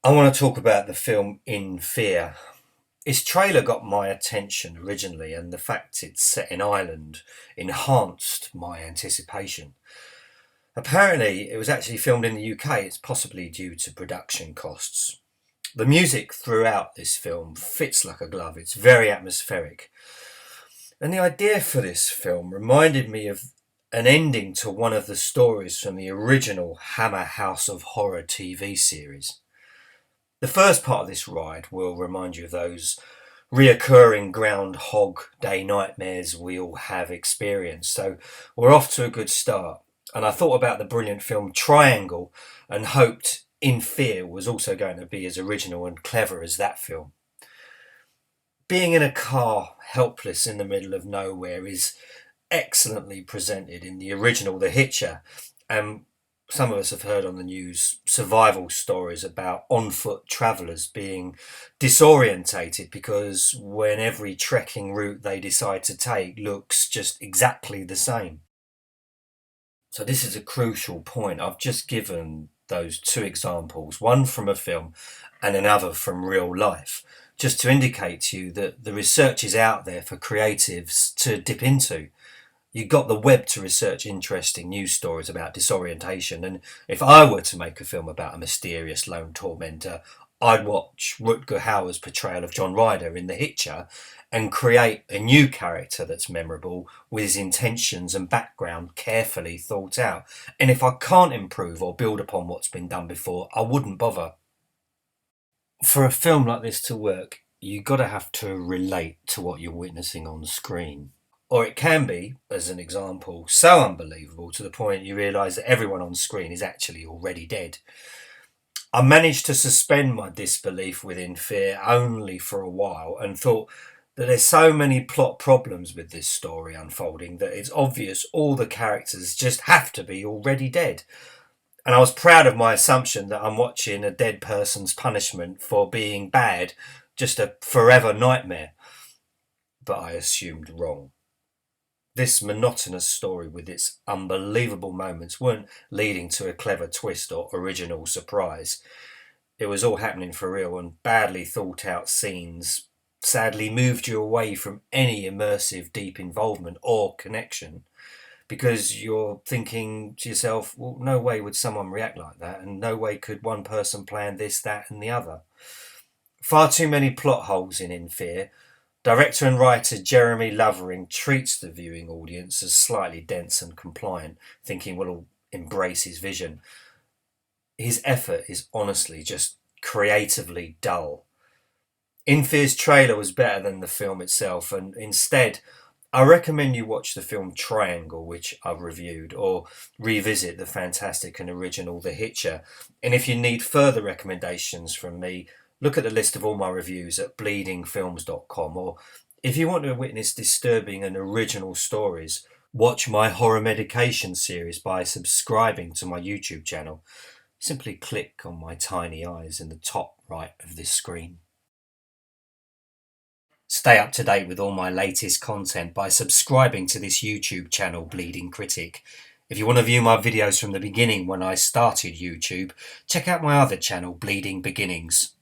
I want to talk about the film In Fear. Its trailer got my attention originally, and the fact it's set in Ireland enhanced my anticipation. Apparently, it was actually filmed in the UK. It's possibly due to production costs. The music throughout this film fits like a glove. It's very atmospheric. And the idea for this film reminded me of an ending to one of the stories from the original Hammer House of Horror TV series. The first part of this ride will remind you of those reoccurring Groundhog Day nightmares we all have experienced. So we're off to a good start. And I thought about the brilliant film Triangle and hoped In Fear was also going to be as original and clever as that film. Being in a car, helpless in the middle of nowhere, is excellently presented in the original The Hitcher, and some of us have heard on the news survival stories about on-foot travellers being disorientated because when every trekking route they decide to take looks just exactly the same. So this is a crucial point. I've just given those two examples, one from a film and another from real life, just to indicate to you that the research is out there for creatives to dip into. You've got the web to research interesting news stories about disorientation, and if I were to make a film about a mysterious lone tormentor, I'd watch Rutger Hauer's portrayal of John Ryder in The Hitcher and create a new character that's memorable with his intentions and background carefully thought out. And if I can't improve or build upon what's been done before, I wouldn't bother. For a film like this to work, you've got to have to relate to what you're witnessing on screen. Or it can be, as an example, so unbelievable to the point you realise that everyone on screen is actually already dead. I managed to suspend my disbelief within Fear only for a while and thought that there's so many plot problems with this story unfolding that it's obvious all the characters just have to be already dead. And I was proud of my assumption that I'm watching a dead person's punishment for being bad, just a forever nightmare. But I assumed wrong. This monotonous story with its unbelievable moments weren't leading to a clever twist or original surprise. It was all happening for real, and badly thought out scenes sadly moved you away from any immersive deep involvement or connection, because you're thinking to yourself, well, no way would someone react like that, and no way could one person plan this, that and the other. Far too many plot holes in Fear. Director and writer Jeremy Lovering treats the viewing audience as slightly dense and compliant, thinking we'll embrace his vision. His effort is honestly just creatively dull. In Fear's trailer was better than the film itself, and instead, I recommend you watch the film Triangle, which I've reviewed, or revisit the fantastic and original The Hitcher. And if you need further recommendations from me, look at the list of all my reviews at bleedingfilms.com, or if you want to witness disturbing and original stories, watch my horror medication series by subscribing to my YouTube channel. Simply click on my tiny eyes in the top right of this screen. Stay up to date with all my latest content by subscribing to this YouTube channel, Bleeding Critic. If you want to view my videos from the beginning when I started YouTube, check out my other channel, Bleeding Beginnings.